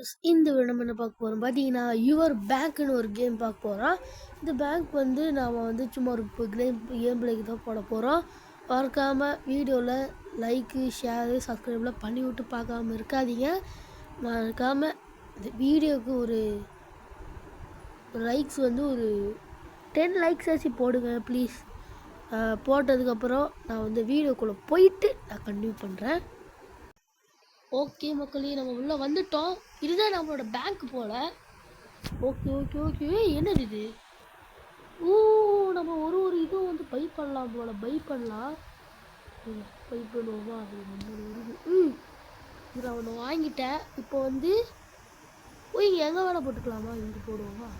இந்த வீடியோ நம்ம என்ன பார்க்க போகிறோம் பார்த்தீங்கன்னா யுவர் பேங்க்னு ஒரு கேம் பார்க்க போகிறோம். இந்த பேங்க் வந்து நாம் வந்து சும்மா ஒரு கேம் பிளேக்கு தான் போட போகிறோம். மறக்காமல் வீடியோவில் லைக்கு ஷேரு சப்ஸ்கிரைப்லாம் பண்ணி விட்டு பார்க்காம இருக்காதீங்க. மறக்காமல் இந்த வீடியோவுக்கு ஒரு லைக்ஸ் வந்து ஒரு 10 லைக்ஸ் ஆச்சு போடுங்க ப்ளீஸ். போட்டதுக்கப்புறம் நான் வந்து வீடியோக்குள்ளே போயிட்டு நான் கண்டினியூ பண்ணுறேன். ஓகே மக்களே, நம்ம உள்ளே வந்துட்டோம். இதுதான் நம்மளோட பேங்க் போல். ஓகே ஓகே ஓகே என்னது இது? ஓ, நம்ம ஒரு இதுவும் வந்து பை பண்ணலாம் போல். பை பண்ணலாம், பை பண்ணுவோமா? இது நான் ஒன்று வாங்கிட்டேன். இப்போ வந்து இங்கே எங்கே வேலை போட்டுக்கலாமா? இங்கே போடுவோமா?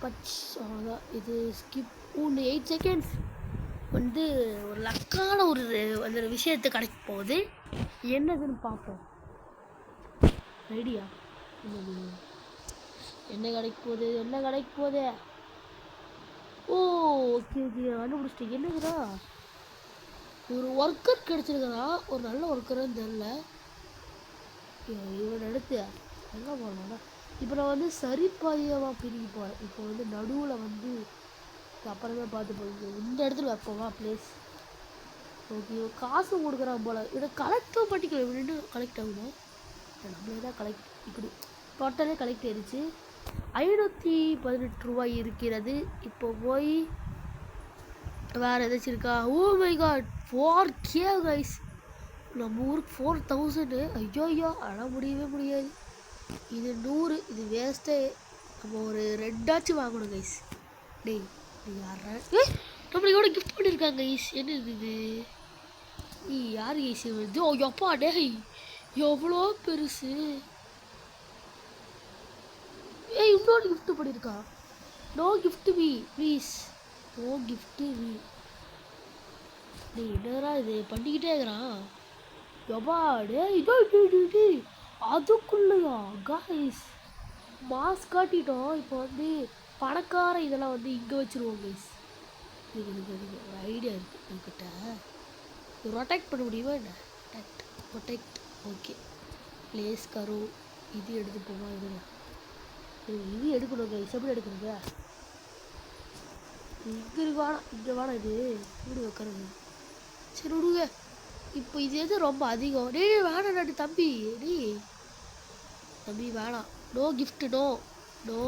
பச் அவ்வளோதான். இது ஸ்கிப் 8 செகண்ட்ஸ் வந்து ஒரு லக்கான ஒரு அந்த விஷயத்தை கிடைக்க போகுது. என்னதுன்னு பார்ப்போம். ஐடியா என்ன கிடைக்க போகுது? ஓ ஓகே ஓகே கண்டுபிடிச்சிட்டு என்னதுடா, ஒரு ஒர்க்கர் கிடைச்சிருக்கிறா. ஒரு நல்ல ஒர்க்கர்னு தெரில. இவன் எடுத்து எங்கே போகலாம்னா இப்போ நான் வந்து சரிப்பாதியமாக பிரிக்க போகிறேன். இப்போ வந்து நடுவில் வந்து அப்புறமே பார்த்து போகிறேன். இந்த இடத்துல வைப்போமா பிளேஸ்? ஓகே, காசு கொடுக்குறான் போல். இதை கலெக்டும் பண்ணிக்கலாம். இப்படின்னு கலெக்ட் ஆகுமா? நம்மளே தான் கலெக்ட். இப்படி டோட்டலே கலெக்ட் ஆயிடுச்சு. 518 ரூபாய் இருக்கிறது. இப்போ போய் வேறு ஏதாச்சும் இருக்கா? Oh my god, 4K guys. நம்ம ஊருக்கு 4000. ஐயோ அட முடியவே முடியாது. இது 100. இது வேஸ்ட்டே. நம்ம ஒரு ரெட்டாச்சும் வாங்கணும் கைஸ். டேய் யாரா நம்மளுக்கு எவ்வளோ கிஃப்ட் பண்ணியிருக்காங்க கைஸ்? என்னது இது? யார் கைஸ் வருது? ஓ எப்பா டேய், எவ்வளோ பெருசு. இன்னொரு கிஃப்ட் பண்ணியிருக்கா. No gift me please, no gift me. டே என்னடா இது பண்ணிக்கிட்டே இருக்கிறான்? எப்பா டே அதுக்குள்ளையா கைஸ்? மாஸ் காட்டிட்டோம். இப்போ வந்து பணக்கார இதெல்லாம் வந்து இங்கே வச்சுருவோம் கைஸ். இது ஒரு ஐடியா இருக்குது என்கிட்ட. ரொட்டேக்ட் பண்ண முடியுமா என்ன? ரொட்டேக்ட் ஓகே. பிளேஸ் கரோ இது எடுத்து போமா? இது எடுக்கணும் கைஸ். எப்படி எடுக்கணுங்க? இங்கே இருக்கு வேணாம், இங்கே வேணாம். இது வீடு வைக்கிறது. சரி விடுங்க. இப்போ இது எது ரொம்ப அதிகம்? டே வேணாம் நாட்டு தம்பி. தம்பி வேணாம். No gift, no no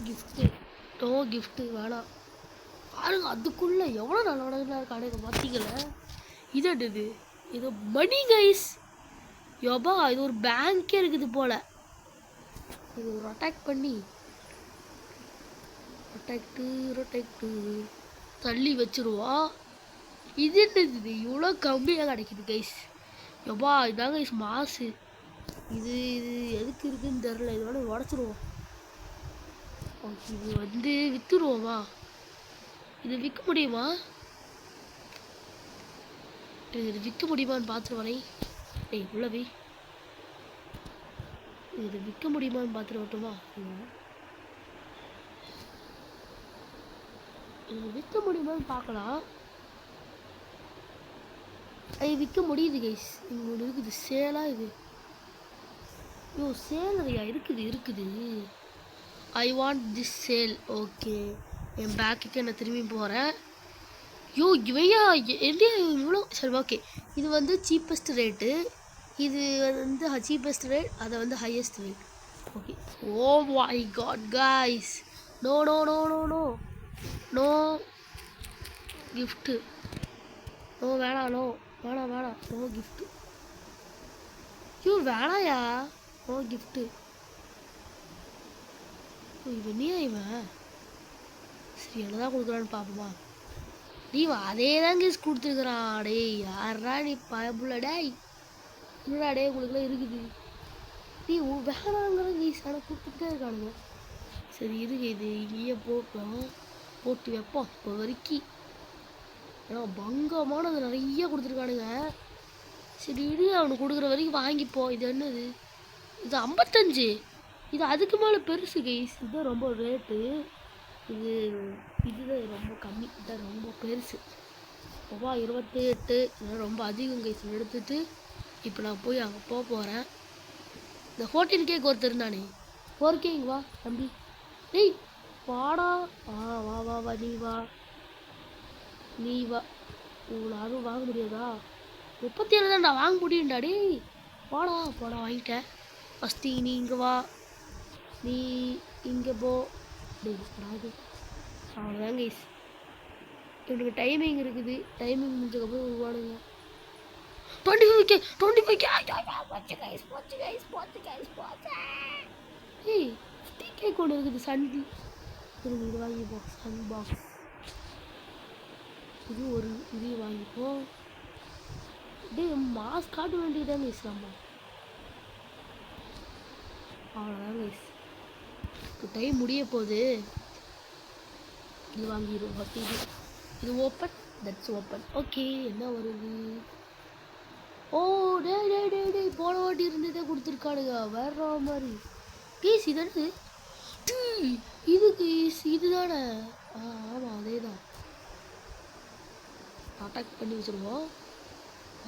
gift, no gift வேணாம். பாருங்க அதுக்குள்ளே எவ்வளோ நல்ல இருக்கானே பார்த்தீங்கள. இது என்னது? இது மணி கைஸ். யோபா இது ஒரு பேங்கே இருக்குது போல். இது ஒரு ரொட்டேக்ட் பண்ணி ரொட்டேக்டு தள்ளி வச்சுருவோம். இது என்னது? இது இவ்வளோ கம்மியாக கிடைக்குது கைஸ். யோபா இதாங்க கைஸ் மாசு. இது எதுக்கு இருக்குதுன்னு தெரில. இதோட உடச்சிருவோம். ஓகே, இது வந்து விற்றுருவோமா? இது விற்க முடியுமா? இது விற்க முடியுமான்னு பார்த்துட்டு வரேன். உள்ளவே இது விற்க முடியுமான்னு பார்த்துட்டு வரட்டுமா? இது விற்க முடியுமான்னு பார்க்கலாம். அது விற்க முடியுது கைஸ். இங்கே இருக்குது சேலாக. இது சேல் நிறையா இருக்குது. I want this sale. Okay, என் பேக்குக்கு நான் திரும்பி போகிறேன். இவையா என்ன இவ்வளோ? சரி ஓகே, இது வந்து சீப்பஸ்ட் ரேட்டு. இது வந்து சீப்பஸ்ட் ரேட், அதை வந்து highest rate. Okay. Oh my God guys, no no no no no no gift. No வேணாம், வேணாம் நோ கிஃப்ட்டு. வேணாயா? No gift. இவன் இவன் சரி என்னதான் கொடுக்குறான்னு பார்ப்போமா? அதே தான் கேஸ் கொடுத்துருக்குறான். டே யாரா நீ பயப்புள்ள? டேய் என்னடா டே உங்களுக்குலாம் இருக்குது. வேணாங்கிற கேஸ் ஆனால் கொடுத்துட்டே இருக்கானுங்க. சரி இருக்கு, இது இங்கேயே போட்டு வைப்போம். இப்போ வரைக்கும் ஏன்னா பங்கமானது நிறைய கொடுத்துருக்கானுங்க. சரி இரு, அவனுக்கு கொடுக்குற வரைக்கும் வாங்கிப்போம். இது என்னது? இது 55. இது அதுக்கு மேலே பெருசு கைஸ். இதுதான் ரொம்ப ரேட்டு. இதுதான் ரொம்ப கம்மி. இதுதான் ரொம்ப பெருசு. 28 இதெல்லாம் ரொம்ப அதிகம் கைஸ். எடுத்துட்டு இப்போ நான் போய் அங்கே போகிறேன். இந்த ஹோட்டல் கேக் ஒருத்தர் இருந்தானே, 4K இங்கே வா தம்பி. டேய் வாடா. வா வா வா நீ வா யாரும் வாங்க முடியாதா? 37 தான் நான் வாங்க முடியும்டா. டேய் வாடா போடா வாங்கிட்டேன். ஃபஸ்ட்டு நீ இங்கே வா, நீ இங்கே போ. டேய் வராது. அவ்வளோதான் கைஸ். இவனுக்கு டைமிங் இருக்குது. டைமிங் முடிஞ்சதுக்கப்புறம் உருவானுங்க. 25K 25K. போச்சு கைஸ். ஏய் 50K கொண்டு இருக்குது சன். இது வாங்கிப்போம். சன் பாக்ஸ் இது வாங்கிப்போம். டே மாஸ்க் காட்ட வேண்டியதாங்க கைஸ். நம்ம அவ்வளோதான் கைஸ். இப்போ டைம் முடிய போகுது. இது வாங்கிடுவோம். ஃபஸ்ட்டு இது ஓப்பன். That's open. ஓகே என்ன வருது? ஓ டே போன வாட்டி இருந்ததே கொடுத்துருக்கானுங்க வேற மாதிரி. பீஸ் இது இது பீஸ் இதுதானே? ஆமாம் அதே தான். அட்டாக் பண்ணி வச்சுருவோம்.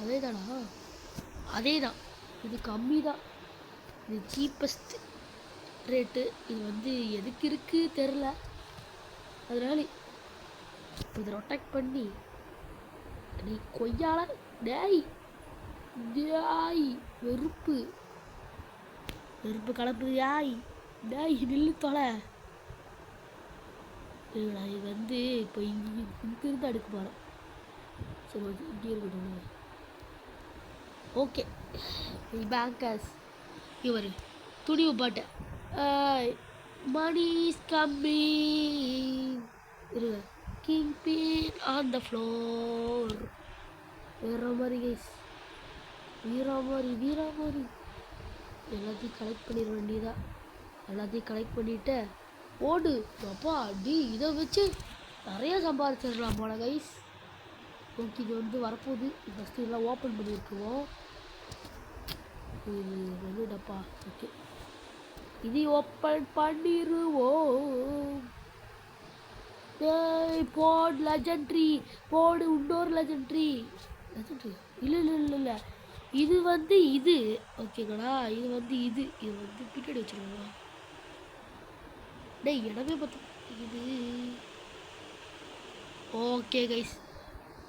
அதே தானா? அதே தான். இது கம்மி தான். இது சீப்பஸ்ட் ரேட்டு. இது வந்து எதுக்கு இருக்குது தெரில. அதனால இதை ரொட்டேட் பண்ணி நீ கொய்யால டேய் வெறுப்பு கலப்புது. டேய் நில்லு தொலை. நான் இது வந்து இப்போ இங்கிருந்து அடுக்க போகிறேன். சரி இங்கே இருக்கட்டும். ஓகே பேங்கர்ஸ் இவர் துணிவு பாட்டு மணி இஸ் கம்மிங் இருங்க. King been on the floor. வேற மாதிரி கைஸ். வீராமாரி எல்லாத்தையும் கலெக்ட் பண்ணிட வேண்டியதா. எல்லாத்தையும் கலெக்ட் பண்ணிவிட்டு ஓடு அப்பா அடி. இதை வச்சு நிறையா சம்பாதிச்சிடலாம் போல கைஸ். ஓகே இது வந்து வரப்போகுது. ஃபஸ்ட்டு இதெல்லாம் ஓப்பன் பண்ணி விட்டுருவோம். இது வந்துடப்பா. ஓகே இது ஓப்பன் பண்ணிடுவோம். போட் லெஜெண்ட்ரி போடு. இன்னொரு லெஜெண்ட்ரி இல்லை இது வந்து இது ஓகேங்களா. இது வந்து பின்னாடி வச்சுருவோம். டேய் இடமே பார்த்து இது. ஓகே கைஸ்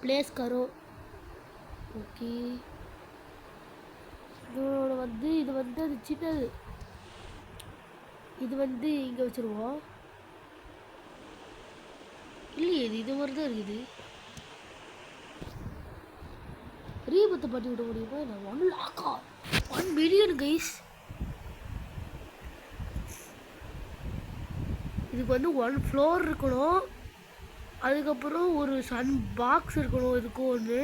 प्लेस करो. ஓகே இதோட வந்து இது வந்து அது சின்னது. இது வந்து இங்கே வச்சுருவோம். இல்லையே இது மாதிரி தான் இருக்குது. ரீபத்தை பண்ணி விட முடியுமா? நான் 1 மில்லியன் கைஸ். இதுக்கு வந்து 1 ஃப்ளோர் இருக்கணும். அதுக்கப்புறம் ஒரு சன் பாக்ஸ் இருக்கணும். இதுக்கு ஒன்று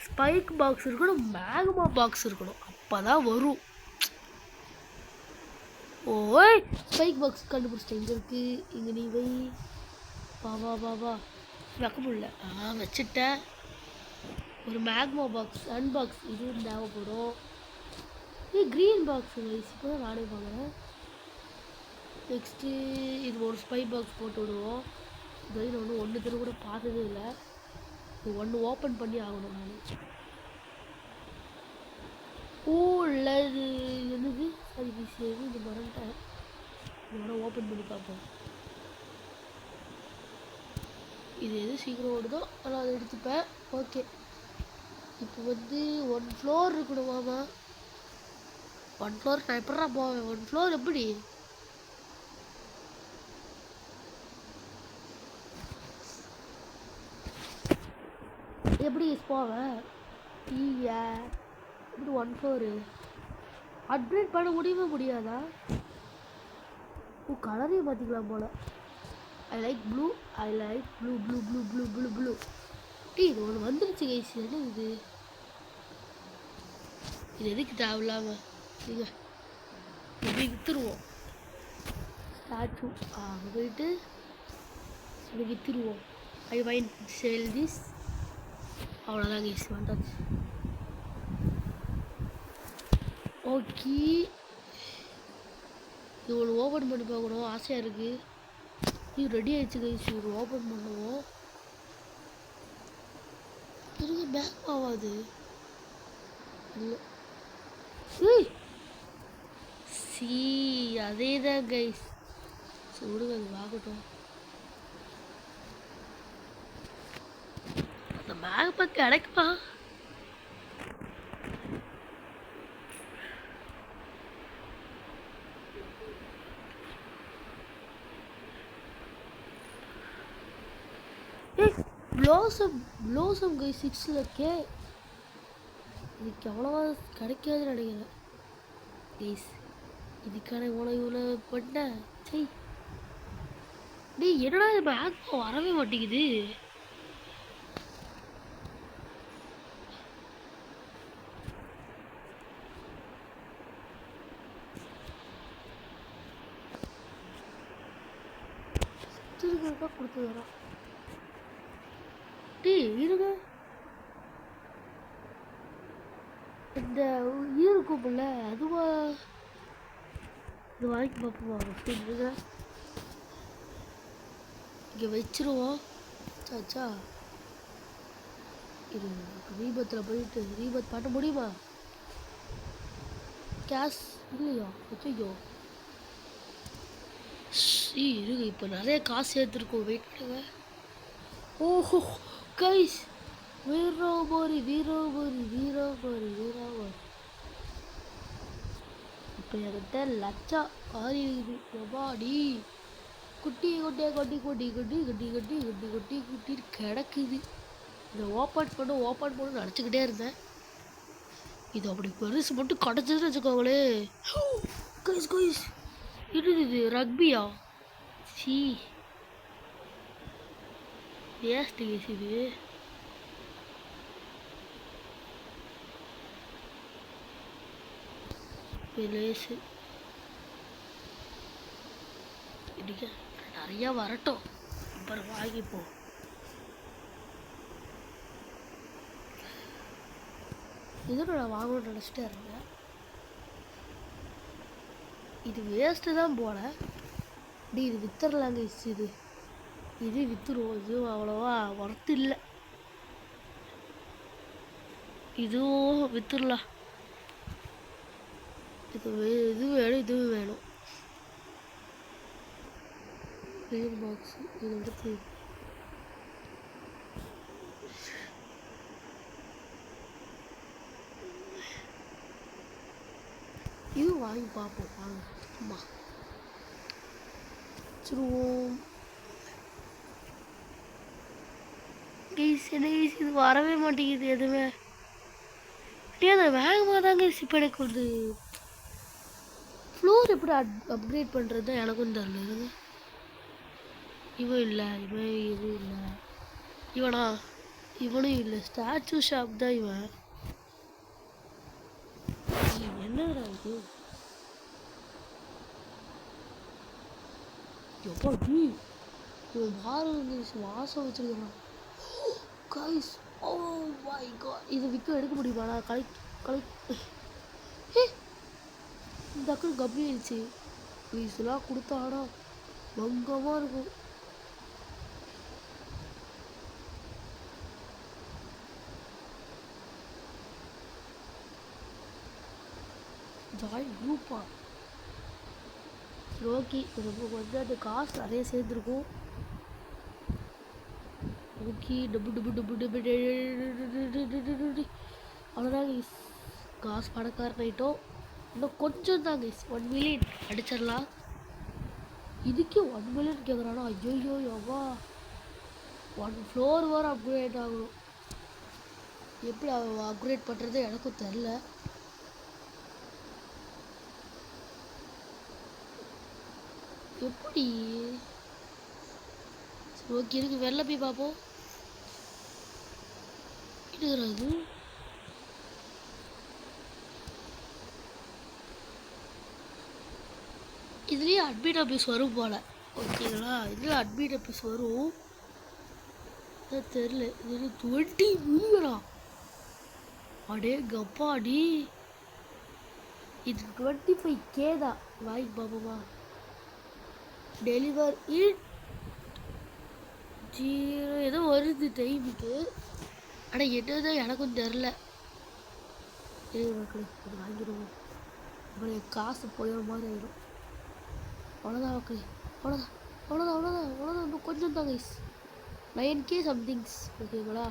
ஸ்பைக் பாக்ஸ் இருக்கணும். மேக்மா பாக்ஸ் இருக்கணும். அப்போ தான் வரும். ஓய் ஸ்பைக் பாக்ஸ் கண்டுபிடிச்சிட்டேன். இங்கே இருக்குது. இங்கே நீ வை. வா வைக்க முடியல. வச்சுட்டேன். ஒரு மேக்மா பாக்ஸ் சன் பாக்ஸ் இது தேவைப்படும். இது க்ரீன் பாக்ஸ் கைஸ். இப்போ தான் நானே பார்க்குறேன். நெக்ஸ்ட்டு இது ஒரு ஸ்பை பாக்ஸ் போட்டு விடுவோம். இது நான் ஒன்று தடவை கூட பார்த்ததே இல்லை. இது ஒன்று ஓப்பன் பண்ணி ஆகணும் நான். இல்லை இது என்னது அது விஷயம். இது மறந்துட்டேன். இதோட ஓப்பன் பண்ணி பார்ப்போம். இது எது சீக்கிரம் ஓடுதோ ஆனால் அதை எடுத்துப்பேன். ஓகே இப்போ வந்து 1 ஃப்ளோர் இருக்கணுமாமா. 1 ஃப்ளோர் நான் எப்படா போவேன்? 1 ஃப்ளோர் எப்படி? எப்படி போவேன்? இப்படி 1 ஃப்ளோரு அப்கிரேட் பண்ண முடியாதா? கலரையும் பார்த்துக்கலாம் போல. I like blue. இது ஒன்று வந்துருச்சு கைஸ். என்ன இது எதுக்கு தேவையில்லாம இது எப்படி விற்றுருவோம். ஸ்டாச்சு அங்கே போயிட்டு இதை விற்றுருவோம். ஐ வைன் சேல் திஸ். அவ்வளோதான் கைஸ் வந்தாச்சு. ஓகே இது ஒன்று ஓப்பன் பண்ணி பார்க்கணும் ஆசையாக இருக்குது. இது ரெடி ஆகிடுச்சு கைஸ். இது ஓப்பன் பண்ணுவோம். எனக்கு பேக் ஆகாது. இல்லை சி அதே தான் கைஸ். விடுங்க அது வாங்கட்டும். அந்த பேக் பக்கம் கிடைக்குமா? ப்ளோசம் கைஸ் 6 இருக்கே. இதுக்கு அவ்வளோவா கிடைக்காதுன்னு நினைக்கிறேன் கைஸ். இதுக்கான இவ்வளோ பண்ணேன். சரி டே என்னடா இது பேக் வரவே மாட்டேங்குது. கொடுத்து வரோம் டே இருங்க. இந்த இருக்கும்ல அதுவா இது வாங்கி பார்ப்போம். இங்கே வச்சிருவோம். சாச்சா இது ரீபத்தில் போயிட்டு ரீபத் பண்ண முடியுமா? கேஷ் இல்லையா? வச்சுக்கோ இருக்கு. இப்போ நிறைய காசு சேர்த்துருக்கோம். வெயிட் பண்ணுங்க. ஓஹோ கைஸ் வீராபரி இப்போ என்கிட்ட லட்சம் ஆறி இருக்குது. எப்பாடி குட்டி கிடக்குது. இதை ஓப்பன் பண்ண நினச்சிக்கிட்டே இருந்தேன். இது அப்படி பெருசு மட்டும் கிடச்சதுன்னு வச்சுக்கோங்களே. கைஸ் இது ரக்பியா? C waste guys. இது லேசு இடிக்க நிறையா வரட்டும். அப்புறம் வாங்கிப்போம். இதுன்னு நான் வாங்கணும்னு நினச்சிட்டே இருந்தேன். இது வேஸ்ட்டு தான் போல. இது வித்துடலாங்க. இது வித்துருவோம். இது அவ்வளோவா ஒர்த்து இல்லை. இதுவும் வித்துடலாம். இது வேணும் இதுவும் வேணும். க்ளீன் பாக்ஸ் இது எடுத்து இது வாங்கி பார்ப்போம். வாங்க அம்மா வச்சுருவோம். இது வரவே மாட்டேங்குது எதுவுமே. அதை வேகமாக தாங்க இப்போ எனக்கு வந்து ஃப்ளோர் எப்படி அப்கிரேட் பண்ணுறது தான் எனக்கும் தெரியல. இவன் இல்லை, இது இல்லை, இவனும் இல்லை. ஸ்டாச்சு ஷாப் தான் இவன். என்னடா இது? எப்போ இவன் பாருங்க வாசம் வச்சிருக்கான் கைஸ். O my God. இதை விற்க எடுக்க முடியுமாடா? கலை இந்த அக்கல் கம்மி ஆயிடுச்சு. பீஸ்லாம் கொடுத்தாடா பங்கமாக இருக்கும். ஜாயின் குரூப்பா? ஓகே நமக்கு வந்து அந்த காசு நிறைய சேர்ந்துருக்கும். ஓகே அவ்வளோதான் கைஸ். காசு பணக்காரன் ஆகிட்டோம். இன்னும் கொஞ்சம் தான் கைஸ். 1 மில்லியன் அடிச்சிடலாம். இதுக்கே 1 மில்லியன் கேட்குறானா? ஐயோ எவ்வா 1 ஃப்ளோர் வர அப்கிரேட் ஆகணும். எப்படி அப்கிரேட் பண்ணுறது எனக்கும் தெரில. எப்படி? ஓகே இருக்கு. வெளில போய் பார்ப்போம். இது இதுலேயே அட்மிட் ஆஃபீஸ் வரும் போல். ஓகேங்களா? இதுலேயே அட்மிட் ஆஃபீஸ் வரும். தெரில. இது 20 மில்லியனா? அடே கப்பாடி. இது 25K தான். வாங்கி பாப்போமா? டெலிவர் இட் 0 ஏதோ வருது டைமுக்கு. ஆனால் என்னதான் எனக்கும் தெரில. மக்களே இது வாங்கிடுவோம். அப்புறம் காசு போயிடுற மாதிரி ஆயிடும். அவ்வளோதான் மக்களே, அவ்வளோதான் அவ்வளோதான் அவ்வளோதான் அவ்வளோதான். இன்னும் கொஞ்சம் தான் கைஸ், 9K சம்திங்ஸ். ஓகேங்களா,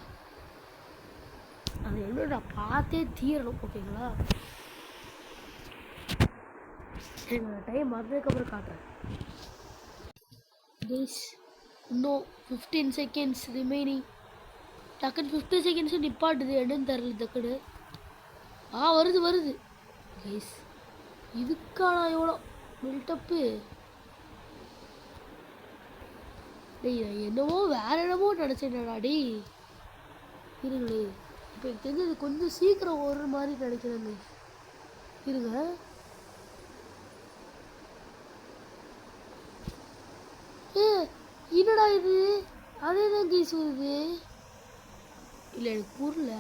அது என்ன நான் பார்த்தே தீரணும். ஓகேங்களா, என்னோட டைம் வந்ததுக்கப்புறம் காட்டுறேன் கைஸ். இன்னும் 15 செகண்ட்ஸ் ரிமைனிங். டக்குன்னு 50 செகண்ட்ஸு நிப்பாட்டுது, என்னன்னு தெரில டக்குன்னு. வருது வருது கைஸ். இதுக்கான எவ்வளோ பில்டப்பு. டேய் என்னவோ வேற என்னமோ நினச்சேன்டா டேய். இருங்களே, இப்போ எனக்கு தெரிஞ்சது கொஞ்சம் சீக்கிரம் ஒரு மாதிரி நினைக்கிறேங்க. இருங்க, என்னடா இது, அதே தான் கைஸ் வருது. இல்லை எனக்கு புரியல,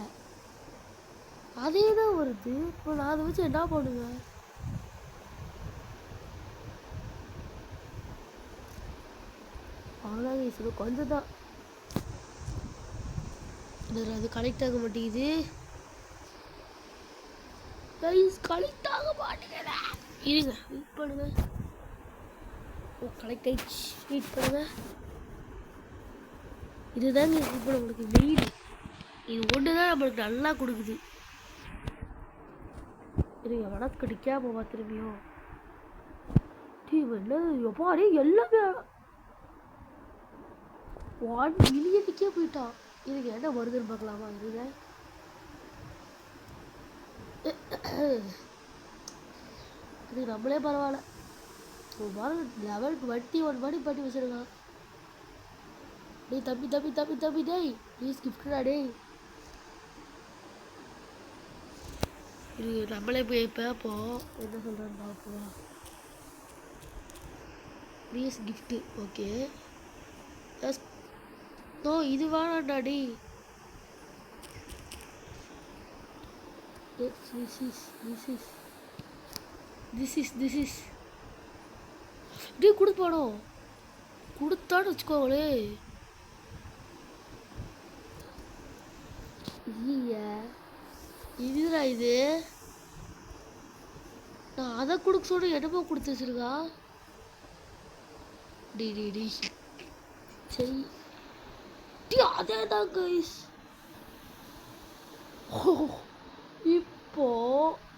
அதே தான் வருது. இப்போ நான் அதை வச்சு என்ன பண்ணுவேன்? அவ்வளோதான் கைஸ், கொஞ்சம் தான். அது கனெக்ட் ஆக மாட்டேங்குது கைஸ், கனெக்ட் ஆக மாட்டேங்குது. இருங்க, வெயிட் பண்ணுங்க. கனெக்ட் ஆயிடுச்சு, வெயிட் பண்ணுங்க. இதுதாங்க இப்போ நம்மளுக்கு வெயில். இது ஒன்று தான் நம்மளுக்கு நல்லா கொடுக்குது. இருங்க, வடக்கடிக்கா போவா திரும்பியும். என்ன எப்போ அடே எல்லாமே 1 மில்லியனுக்கே போயிட்டான். இதுக்கு என்ன வருதுன்னு பார்க்கலாமா? இருங்க, இதுக்கு நம்மளே பரவாயில்ல. ஒரு மாதிரி லெவலுக்கு 21 மணி பண்ணி வச்சிருக்கான். டேய் தம்பி தம்பி தம்பி தம்பி, டேய் ப்ளீஸ் கிஃப்டா டேய். இது நம்மளே போய் பார்ப்போம் என்ன சொல்கிறான்னு பார்ப்போம். Please gift. Okay yes. No, இது வேணாண்டா டேய். திஸ் இஸ் டே கொடுப்பானோ, கொடுத்தான்னு வச்சுக்கோங்களே. இல்லையா இதுடா இது, நான் அதை கொடுக்க சொல்ல என்னமோ கொடுத்து வச்சிருக்கா. டி டி டி சரி அதே தான் கைஸ். இப்போ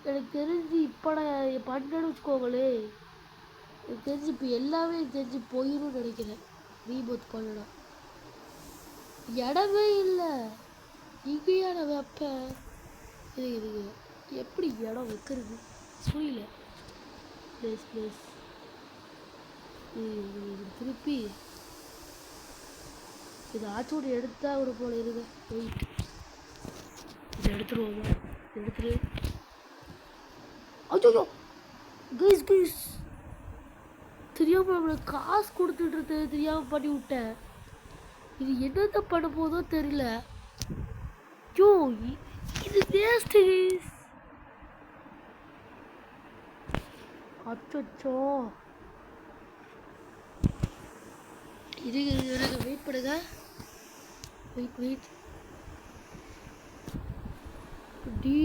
எனக்கு தெரிஞ்சு இப்போ நான் பண்ணேன்னு வச்சுக்கோங்களே, எனக்கு தெரிஞ்சு இப்போ எல்லாமே எனக்கு தெரிஞ்சு போயிடும்னு நினைக்கிறேன். ரீபோத் பண்ணலாம், இடமே இல்லை. இங்கேயா நான் வைப்பேன்? இது எப்படி இடம் வைக்கிறது புரியல. ப்ளேஸ் திருப்பி இது ஆச்சோடு எடுத்தா ஒரு போல இருங்க. வெயிட், இதை எடுத்துருவோமா? எடுத்துரு. ஐயோ கைஸ் தெரியாமல் நம்மளுக்கு காசு கொடுத்துட்டு தெரியாமல் பண்ணி விட்டேன். இது என்னத்தை பண்ண போதோ தெரியல. ஐயோ இது வேஸ்ட் கைஸ். அச்சோ இது வெயிட் பண்ணுங்க. வெயிட் டி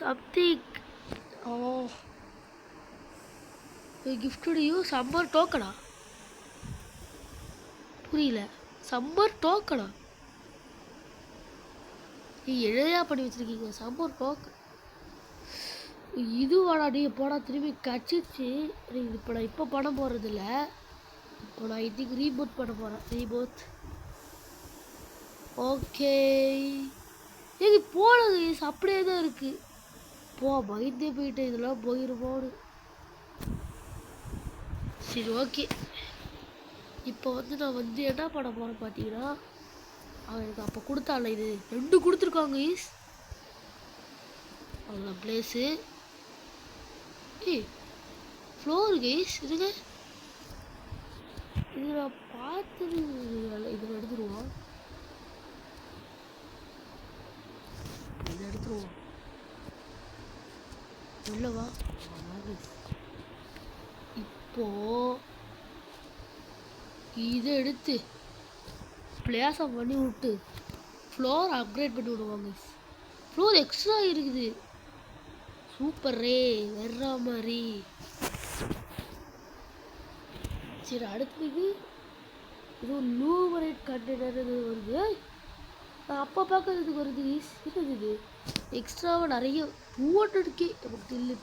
something. கிஃப்டடையும் சம்மர் டோக்கனா? புரியல, சம்மர் டோக்கனா? எழுதையா பண்ணி வச்சிருக்கீங்க சம்மர் டோக்கன். இது வாடாடி போடா, திரும்பி கச்சிச்சு. இப்போ நான் இப்போ பண்ண போகிறதில்ல, இப்போ நான் இதுக்கு ரீபோட் பண்ண போகிறேன். Reboot okay. ஏங்க போனது அப்படியே தான் இருக்குது. பயந்தே போயிட்டேன், இதெல்லாம் போயிடுமோன்னு. சரி ஓகே, இப்போ நான் என்ன பண்ண போகிறேன் பார்த்தீங்கன்னா, அவன் எனக்கு அப்போ கொடுத்தால இது 2 கொடுத்துருக்காங்க ஈஸ். அவ்வளோ பிளேஸு ஃப்ளோர் கைஸ். இதுங்க இது நான் பார்த்தது. இதில் எடுத்துருவோம், இதை எடுத்துருவோம். உள்ளவா இப்போ இதை எடுத்து பிளேஸை பண்ணி விட்டு ஃப்ளோர் அப்கிரேட் பண்ணி விடுவாங்க. ஃப்ளோர் எக்ஸ்ட்ரா இருக்குது. சூப்பர் ரே வெர்ற மாதிரி. சரி அடுத்தது இது ஒரு லூவரைட் கண்டெய்னர் இது வருது. நான் அப்போ பார்க்கறதுக்கு வருது. இது எக்ஸ்ட்ராவாக நிறைய 200K நமக்கு இல்லை.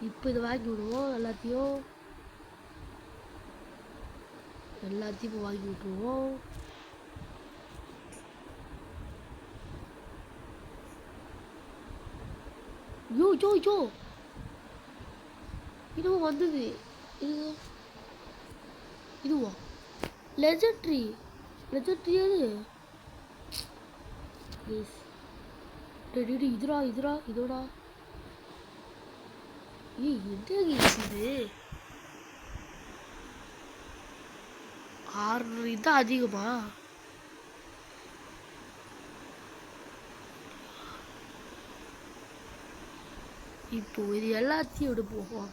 இப்போ இதை வாங்கி விடுவோம். எல்லாத்தையும் இப்போ வாங்கி விட்டுருவோம். யோ யோ யோ இதுவும் வந்தது. இதுவா லெஜெண்ட்ரி எது? இதுடா இதோடா. என்ன இது 600 இதுதான் அதிகமா? இப்போ இது எல்லாத்தையும் எடுப்போம்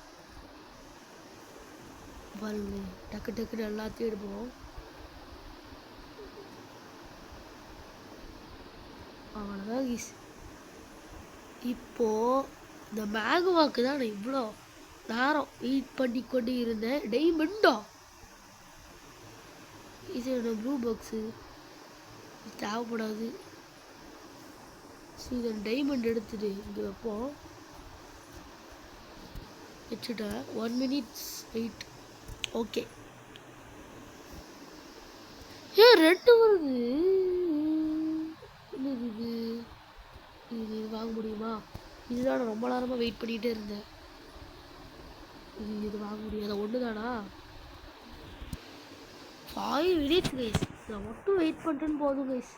பாருங்க. டக்குன்னு எல்லாத்தையும் எடுப்போம். அவ்வளோதான் கீஸ். இப்போ இந்த மேகுவாக்கு தான் நான் இவ்வளோ நேரம் வெயிட் பண்ணி கொண்டு இருந்தேன். டைமண்டா இது என்ன ப்ளூ பாக்ஸு தேவைப்படாது. இதை டைமண்ட் எடுத்துட்டு இங்கே வைப்போம். வச்சுட்டேன். 1 minute வெயிட். ஓகே. ரெண்டு வருது. இது வாங்க முடியுமா? இதுதான் நான் ரொம்ப நேரமாக வெயிட் பண்ணிகிட்டே இருந்தேன். இது வாங்க முடியாத ஒன்று தானா? 5 minutes கைஸ். நான் மட்டும் வெயிட் பண்ணுறேன்னு போதும் கைஸ்.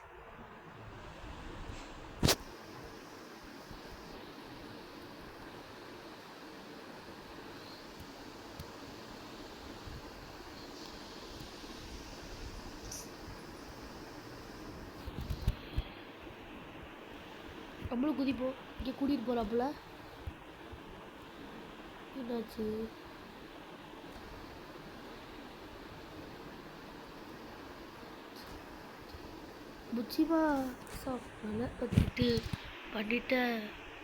நம்மளும் குதிப்போம். இங்கே கூட்டிகிட்டு போகிறாப்புல. என்னாச்சு? முச்சிமா சாப்பிட வச்சுட்டு பண்ணிட்டேன்.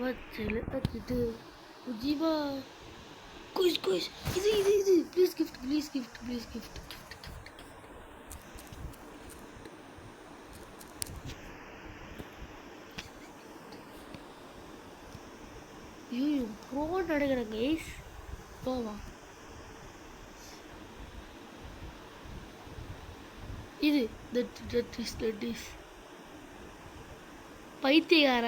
வச்சுட்டு முச்சிமா குயிஸ் இது ப்ளீஸ் கிஃப்ட். ஐயோ ப்ரோ நடக்கிறேன் கைஸ். போவா இது தட் இஸ் பைத்தியக்கார.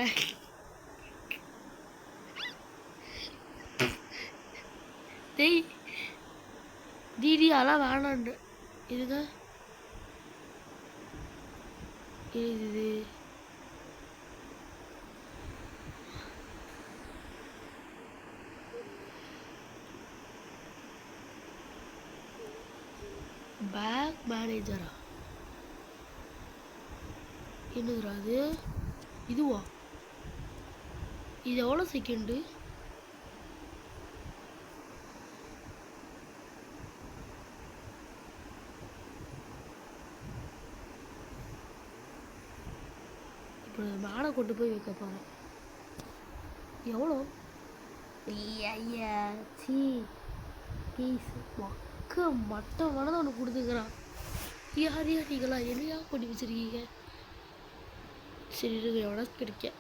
டேய் தீதி அதெல்லாம் வேணாண்டு. இதுங்க இது பேக் மேனேஜரா? என்னதுடா அது? இதுவா? இது எவ்வளோ செகண்டு? இப்போ மேலே கொண்டு போய் வைக்க போகிறேன். எவ்வளோ? சி பீஸ் மக்க மட்டமானதை ஒன்று கொடுத்துக்கிறான். யார் நீங்களா என்னையா பண்ணி வச்சுருக்கீங்க? சரி எவ்வளோ கிடைக்க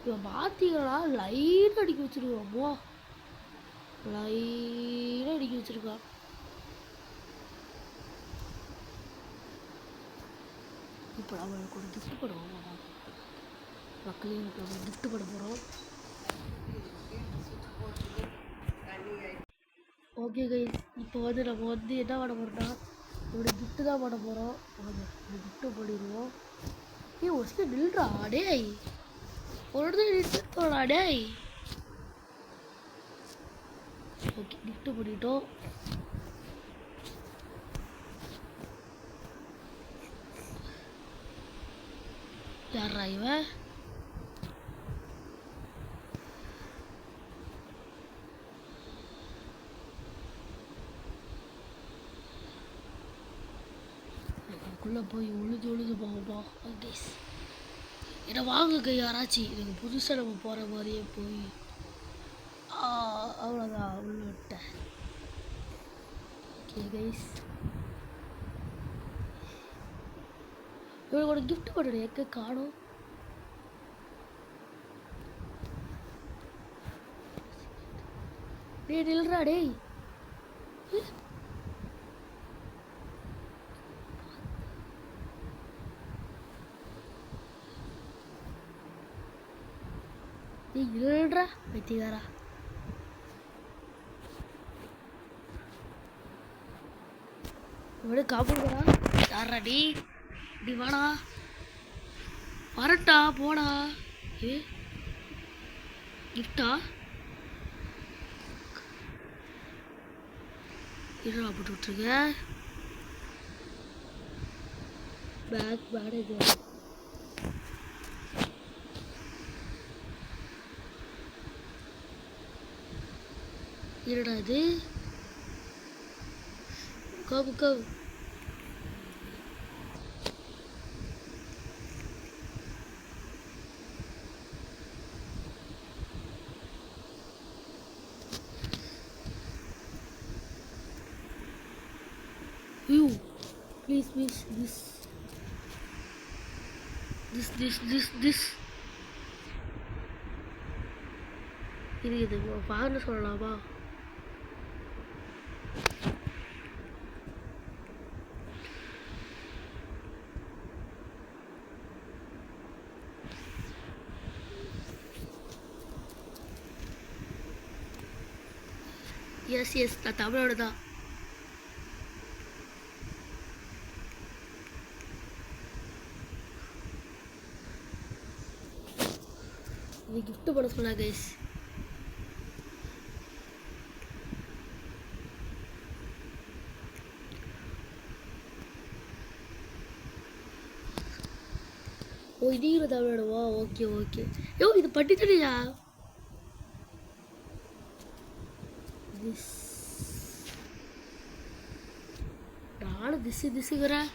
இவன் பார்த்தீங்களா? லைனாக அடிக்க வச்சுருவாமோ. லைனாக அடிக்க வச்சுருக்கான். இப்போ அவனுக்கு ஒரு கிஃப்ட் பண்ணுவோம். மக்களுக்கு நம்ம கிஃப்ட் பண்ண போகிறோம். ஓகே கைஸ், இப்போ வந்து நம்ம வந்து என்ன பண்ண போகிறோம்னா இவனுக்கு கிஃப்ட்டு தான் பண்ண போகிறோம். வாங்க கிஃப்ட்டு பண்ணிடுவோம். ஒரு சில நில்றா டேய். ஒரு இடத்துல நிறுத்தோடா டேய். ஓகே கிஃப்ட்டு பண்ணிட்டோம். யாரா இவன்? உள்ளே போய் ஒழுது போவோமா கைஸ். என்னை வாங்குங்க யாராச்சும், எனக்கு புதுசாக நம்ம போகிற மாதிரியே போய் அவ்வளோதான் உள்ள விட்டேன். ஓகே கைஸ், இவனோட கிஃப்ட் பண்ணுறேன் எங்கே காணும். டேய் நில்றா டேய். நீ நில்றா வைத்தியாரா. இவனு காப்பிடுறா யாரா டி டி வாடா வரட்டா போடா. ஏ கிஃப்டா இருடா போட்டு விட்ருங்க. பேக் பேடேஜ் இருடா இது கவு கவு. You please this இது பாருன்னு சொல்லலாமா. எஸ் நான் தமிழோட தான். இது கிஃப்ட் பண்ண சொன்னா கைஸ். ஓ இது தமிழோடவா. Okay okay. யோ இது பட்டி தனியா. நானும் திசுகிறேன்.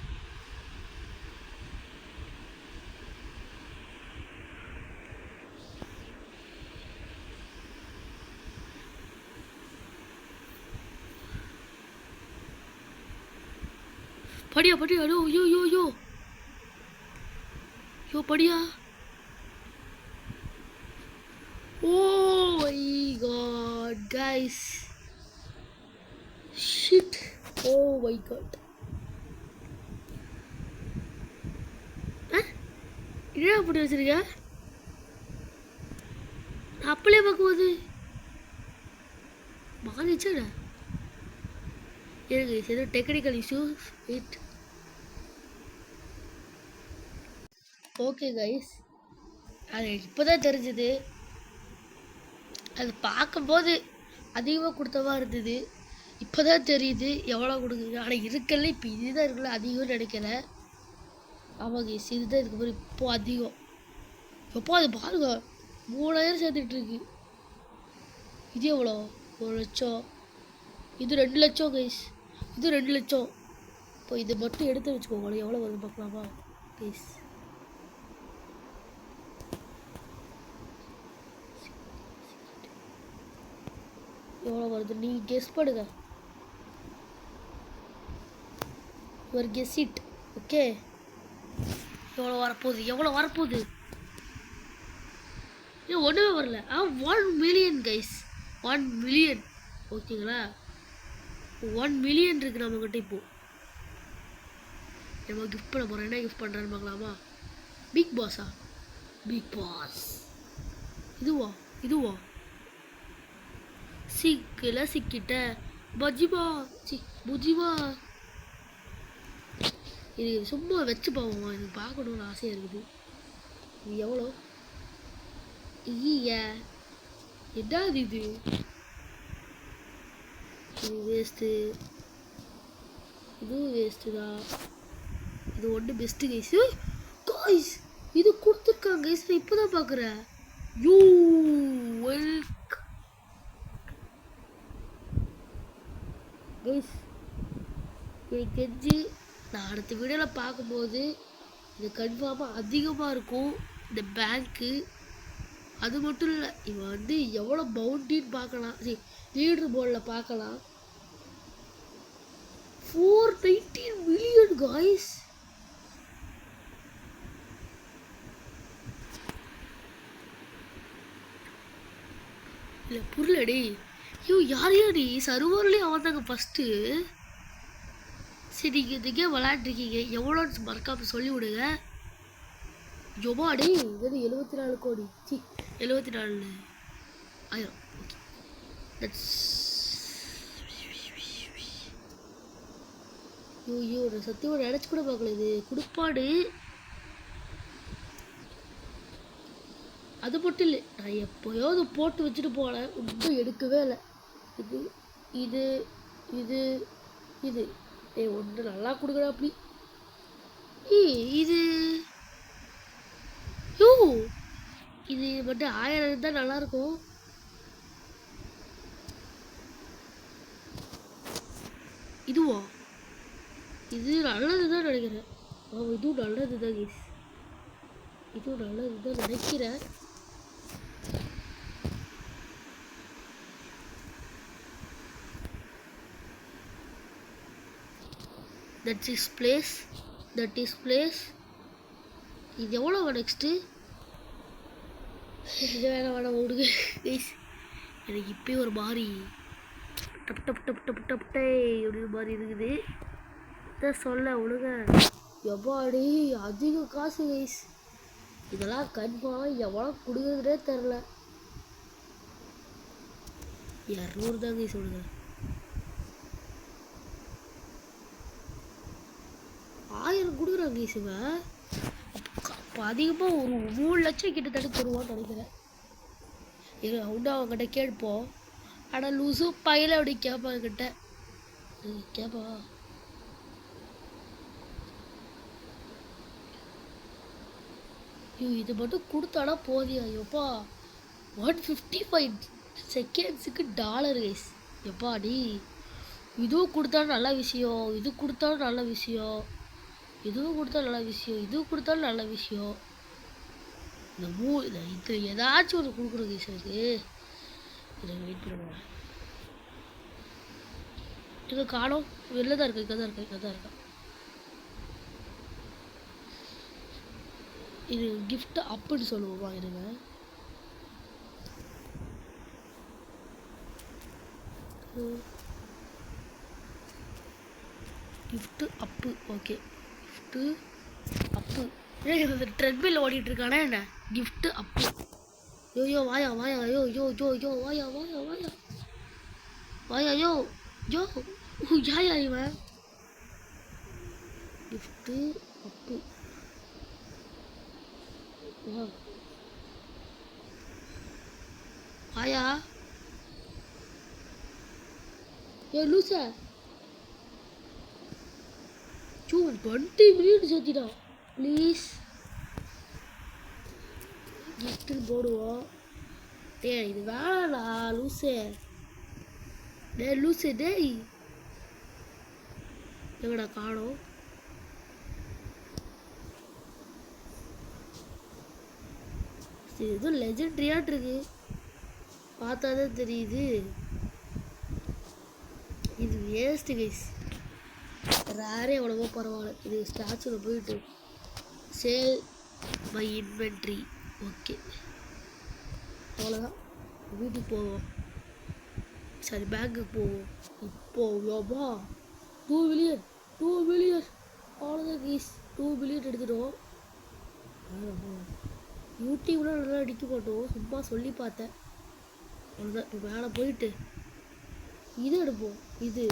படியா யோ யோ யோ யோ யோ படியா. Oh my God guys, shit. Oh my god. என்ன அப்படி வச்சிருக்க? அப்படியே பார்க்கும்போது மாறிச்சா எனக்கு ஏதோ technical issues. It okay guys, அது இப்போ தான் தெரிஞ்சுது. அது பார்க்கும்போது அதிகமாக கொடுத்தவா இருந்தது. இப்போ தான் தெரியுது எவ்வளோ கொடுக்குது. ஆனால் இருக்கல இப்போ இதுதான் இருக்குல்ல அதிகம்னு நினைக்கல. ஆமாம் கைஸ், இதுதான் இதுக்கப்புறம் இப்போ அதிகம். எப்போ அது பாருங்க 3000 சேர்த்துட்ருக்கு. இது எவ்வளோ? 1 லட்சம். இது 2 லட்சம் கைஸ். இது 2 லட்சம். இப்போ இதை மட்டும் எடுத்து வச்சுக்கோங்க, எவ்வளோ வருது பார்க்கலாமா கைஸ். எவ்வளோ வருது நீங்கள் கெஸ் பண்ணுங்க. ஒரு கெஸ் இட். ஓகே, எவ்வளோ வரப்போகுது ஏன் ஒன்றுமே வரல. 1 மில்லியன் கைஸ், 1 மில்லியன். ஓகேங்களா, 1 மில்லியன் இருக்குது நம்மக்கிட்ட. இப்போது நம்ம கிஃப்ட் பண்ண போகிறோம். என்ன கிஃப்ட் பண்ணுறான்னு பார்க்கலாமா? பிக் பாஸா? பிக் பாஸ் இதுவா சிக்கிட்ட பஜ்ஜிபா புஜிபா. இது சும்மா வச்சு பார்ப்போமா? எனக்கு பார்க்கணுன்னு ஆசையாக இருக்குது. இது எவ்வளோ? என்னது இது? இது வேஸ்ட்டு. இதுவும் வேஸ்ட்டு தான். இது ஒன்று பெஸ்ட்டு கைஸ். காய்ஸ் இது கொடுத்துருக்காங்க கைஸ், நான் இப்போ தான் பார்க்குறேன். You welcome guys. எனக்கு தெரிஞ்சு நான் அடுத்த வீடியோவில் பார்க்கும்போது இது கன்ஃபார்மாக அதிகமாக இருக்கும் இந்த பேங்க்கு. அது மட்டும் இல்லை, இவன் வந்து எவ்வளோ பவுண்டின்னு பார்க்கலாம், சரி லீடர் போர்டில் பார்க்கலாம். 419 million guys. இல்லை புரியலடி. ஐயோ யாரையோ நீ சர்வர்லேயே அவன்தாங்க ஃபஸ்ட்டு. சரி நீங்கள் இந்த கேம் விளையாண்டுருக்கீங்க, எவ்வளோன்னு மறக்காமல் சொல்லி விடுங்க. ஜொமாடி இது 74 கோடி, 74 ஆயிரம். ஓகே தட்ஸ் ஐயோ நான் சத்தியமாக நினச்சி கூட பார்க்கல இது கொடுப்பாடு. அது மட்டும் இல்லை, நான் எப்போயாவது போட்டு வச்சுட்டு போனேன், ஒன்றும் எடுக்கவே இல்லை. இது இது இது இது ஒன்று நல்லா கொடுக்குறா அப்படி. இது யோ இது மட்டும் 1000 இருந்தால் நல்லாயிருக்கும். இதுவா இது நல்லது தான் நினைக்கிறேன். இதுவும் நல்லது தான் கேஸ், இதுவும் நல்லது தான் நினைக்கிறேன். That is place. இது எவ்வளோ நெக்ஸ்ட்டு வேணாம் விடுங்க கைஸ். எனக்கு இப்போயே ஒரு மாதிரி டப்டே அப்படின்னு மாதிரி இருக்குது. இதான் சொல்ல விடுங்க. எவ்வாடி அதிக காசு கைஸ், இதெல்லாம் கன்ஃபார்மாக எவ்வளோ கொடுக்குறதுனே தெரில. 200 தான் கைஸ் விடுங்க. 1000 கொடுக்குறாங்க கைஸ். இவன் அப்போ அதிகமாக ஒரு 3 லட்சம் கிட்டத்தட்ட தருவான்னு நினைக்கிறேன். உண்டா அவங்ககிட்ட கேட்போம். ஆனால் லூசு பையில அப்படி கேட்பான் கிட்ட கேட்பா. இது மட்டும் கொடுத்தானா போதியா? எப்பா 155 செகண்ட்ஸுக்கு $. கைஸ் எப்பா அடி இதுவும் கொடுத்தாலும் நல்ல விஷயம், இது கொடுத்தாலும் நல்ல விஷயம், இதுவும் கொடுத்தாலும் நல்ல விஷயம், இதுவும் கொடுத்தாலும் நல்ல விஷயம். இந்த இது ஏதாச்சும் ஒன்று கொடுக்குறோம் கைஸ். எனக்கு இதை வெயிட் பண்ணுவேன். இது காணும் வெளில தான் இருக்கு, இங்கே தான் இருக்கா. இது கிஃப்ட் அப்புன்னு சொல்லுவோமா? இருங்க கிஃப்ட் அப்பு. ஓகே கிஃப்ட்டு அப்பு. இந்த ட்ரெட்மில் ஓடிட்டு இருக்கானே என்ன கிஃப்ட் அப்பு. யோ வாயா யோ வாயா யோ யாயா இவன் கிஃப்ட்டு அப்பு. வாயா ஏ லூசா 20 மினிட் சேர்த்திடா ப்ளீஸ். கிஃப்ட்டு போடுவோம். இது வேணாடா லூசே. லூசே டேய் எங்கடா காணோம்? சரி எதுவும் லெஜெண்ட்ரியாட் இருக்கு, பார்த்தாதான் தெரியுது. இது வேஸ்ட் கைஸ். ரேரே எவ்வளவோ பரவாயில்ல. இது ஸ்டாச்சுவில் போயிட்டு சேல் மை இன்வென்ட்ரி. ஓகே அவ்வளோதான். வீட்டுக்கு போவோம், சரி பேங்க்குக்கு போவோம். இப்போ எவ்வளோப்பா 2 மில்லியன் அவ்வளோதான் கைஸ். 2 மில்லியன் எடுத்துட்டோம். யூடியூப்ல நல்லா அடிக்க மாட்டோம், சும்மா சொல்லி பார்த்தேன் அவ்வளோதான். இப்போ மேலே போயிட்டு இது எடுப்போம். இது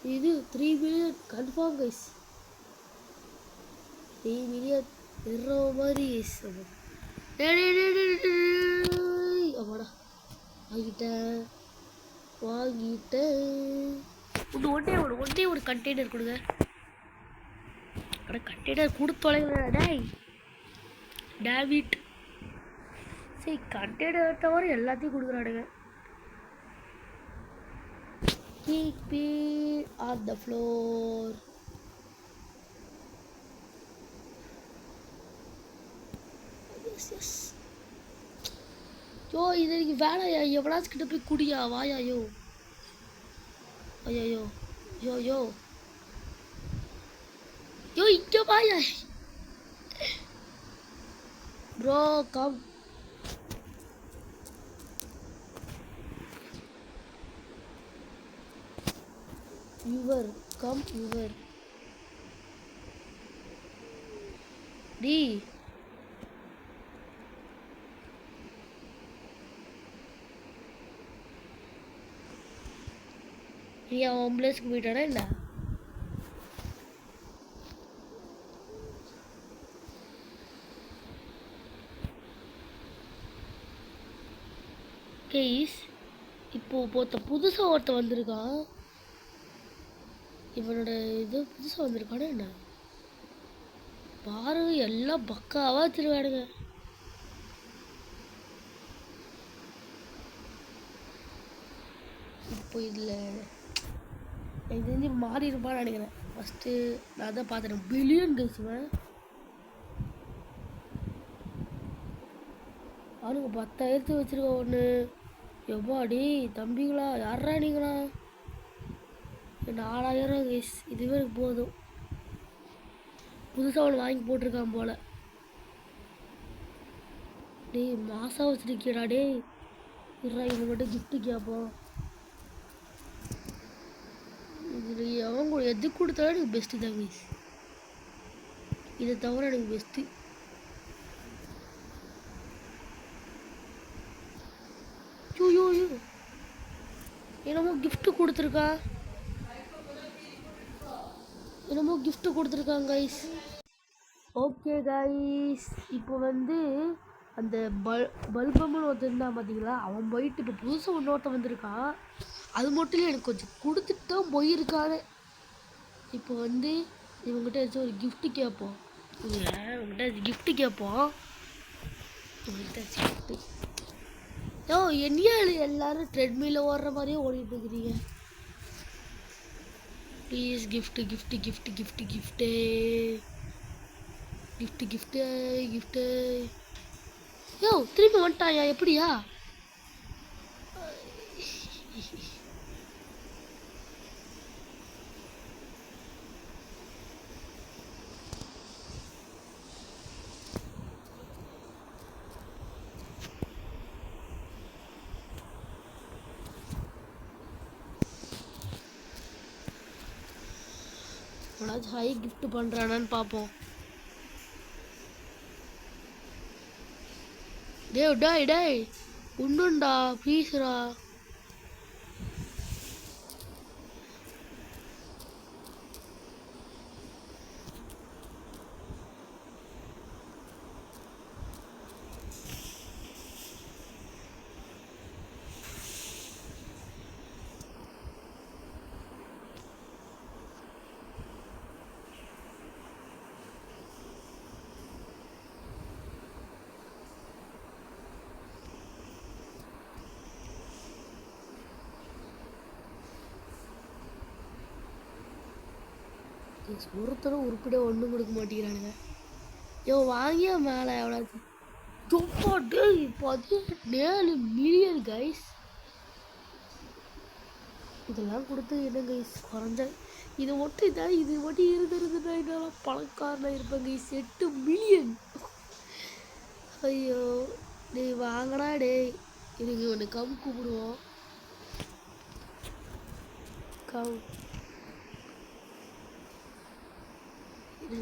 3 மில்லியன் கன்ஃபார்ம் கைஸ். 3 மில்லியன் எற மாதிரி கைஸ். ஆமாடா வாங்கிட்டேன். ஒன்றே ஒரு கண்டெய்னர் கொடுங்க. ஆனால் கண்டெய்னர் கொடுத்தோலைங்களா டேய் டேவிட். சரி கண்டெய்னர் தவிர எல்லாத்தையும் கொடுக்குறானுங்க. Keep it on the floor. Yes, yes. யோ இது எனக்கு வேலையா எவனாச்சும் கிட்ட போய் குடியா வாயா யோ ஐயோ யோ யோ யோ இங்க வாயா bro come your come your டி நீ அவன் பிளேஸ்க்கு போயிட்டானா என்ன கேஸ் இப்போ புதுசாக ஒருத்தன் வந்திருக்கான் இவனோட இது புதுசாக வந்திருக்கானே என்ன பாருங்க எல்லாம் பக்காவாக வச்சிருக்கானுங்க இப்போ இதில் எனக்கு தெரிஞ்சு மாறி இருப்பான்னு நினைக்கிறேன் ஃபஸ்ட்டு நான் தான் பார்த்துட்டேன் பில்லியன் கைஸுவேன் அவனுக்கு 10,000 வச்சுருக்க ஒன்று எவ்வாடி தம்பிங்களா யாரா நீங்களா 4,000 கைஸ் இதுவே எனக்கு போதும் புதுசாக அவனை வாங்கி போட்டிருக்கான் போல் டேய் மாதம் வச்சுருக்கியடா டேய் இருறா இவன் மட்டும் கிஃப்ட்டு கேட்போம் இது அவங்க எது கொடுத்தாலும் எனக்கு பெஸ்ட்டு தான் கைஸ் இதை தவிர எனக்கு பெஸ்ட்டு யூ என்னமோ கிஃப்ட்டு கொடுத்துருக்காங்க கைஸ் ஓகே கைஸ் இப்போ வந்து அந்த பல்பம்னு ஒருத்தர் இருந்தான் பார்த்தீங்களா அவன் போயிட்டு இப்போ புதுசாக இன்னொருத்தன் வந்திருக்கான் அது மட்டும் இல்லை எனக்கு கொஞ்சம் கொடுத்துட்டு தான் போயிருக்காரு இப்போ வந்து இவங்ககிட்ட ஏதாச்சும் ஒரு கிஃப்ட்டு கேட்போம் இவங்ககிட்ட கிஃப்ட்டு கேட்போம் இவங்ககிட்ட கிஃப்ட்டு யோ என்னையா எல்லாரும் ட்ரெட்மில்ல ஓடுற மாதிரியே ஓடிட்டு இருக்கிறீங்க ப்ளீஸ் கிஃப்ட்டு யோ திரும்பி வந்துட்டாயா எப்படியா ஹை கிஃப்ட் பண்ணுறானான்னு பார்ப்போம் டேய் உண்டுண்டா ப்ளீஸ்ரா ஒருத்தரும் உருப்படியாக ஒன்றும் கொடுக்க மாட்டேங்கிறானுங்க யோ வாங்கிய மேலே எவ்வளோச்சு 17 மில்லியன் கைஸ் இதெல்லாம் கொடுத்து என்ன கைஸ் குறைஞ்ச இது மட்டும் இருந்துருந்துன்னா என்னால் பணக்காரனாக இருப்பேன் கைஸ் 8 மில்லியன் ஐயோ டேய் வாங்கடா டேய் எனக்கு ஒன்று கம் கூப்பிடுவோம் கம்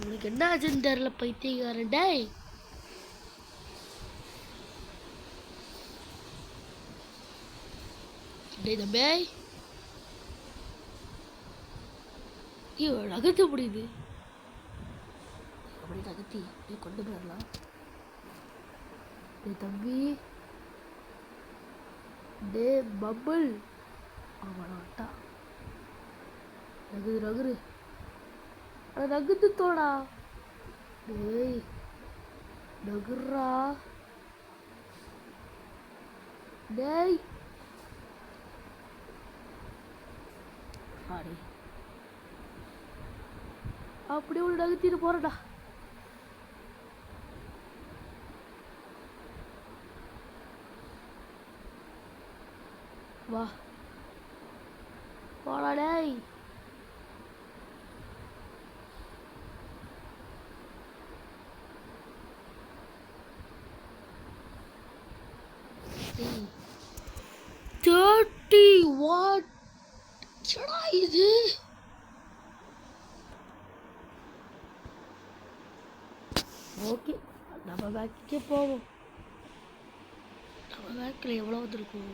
உனக்கு என்ன ஆச்சுன்னு தெரியல பைத்தியக்காரன் டேய் தம்பி நகர்த்த முடியுது அப்படி நகர்த்தி நீ கொண்டு போயிடலாம் தம்பி டே பபுள் அவன்ட்டா ரகுரு நகுத்து தோடா டேய் நகுர்ரா டேய் அடி அப்படியே ஒரு நகர்த்திட்டு போறடா. வா போடா டேய். தேர்ட்டி வாட் இது? ஓகே நம்ம பேக்கே போவோம். நம்ம பேக்கில் எவ்வளோ வந்துருக்கும்?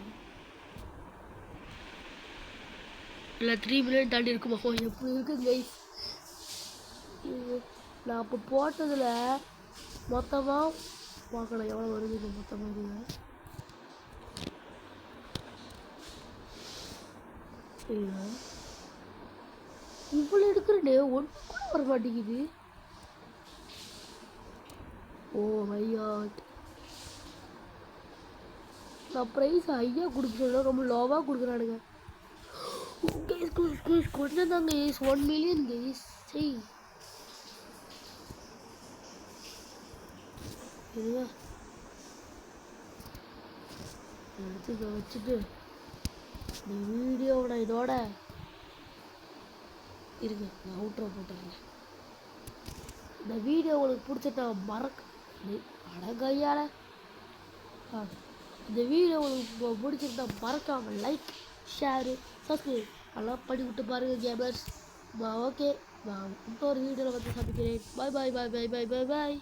இல்லை 3 மில்லியன் தாண்டி இருக்குமா? எப்படி இருக்குது கைஸ்? நான் அப்போ போட்டதில் மொத்தமாக பார்க்கலாம் எவ்வளோ வருது இப்போ மொத்தமாக. இல்லை இவ்வளோ எடுக்கிறேனே ஒன்று கூட வர மாட்டேங்குது. Oh my god. நான் ப்ரைஸ் ஹையாக கொடுக்க சொல்ல ரொம்ப லோவாக கொடுக்குறானுங்க. கொஞ்சம் தாங்க கைஸ் 1 மில்லியன் கைஸ். சரி இதுவா எடுத்துக்க வச்சுட்டு இந்த வீடியோவோட இதோட இருங்க நான் அவுட்ரோ போட்டுறேன். இந்த வீடியோ உங்களுக்கு பிடிச்சிட்டா கையால் இந்த வீடியோ உங்களுக்கு பிடிச்சிருந்தா மறக்காமல் லைக் ஷேரு சப்ஸ்கிரைப் எல்லாம் பண்ணி விட்டு பாருங்கள் கேமர்ஸ். ஓகே நான் இன்னொரு வீடியோவில் வந்து சந்திக்கிறேன். பாய் பாய் பாய் பாய் பாய் பாய் பாய்.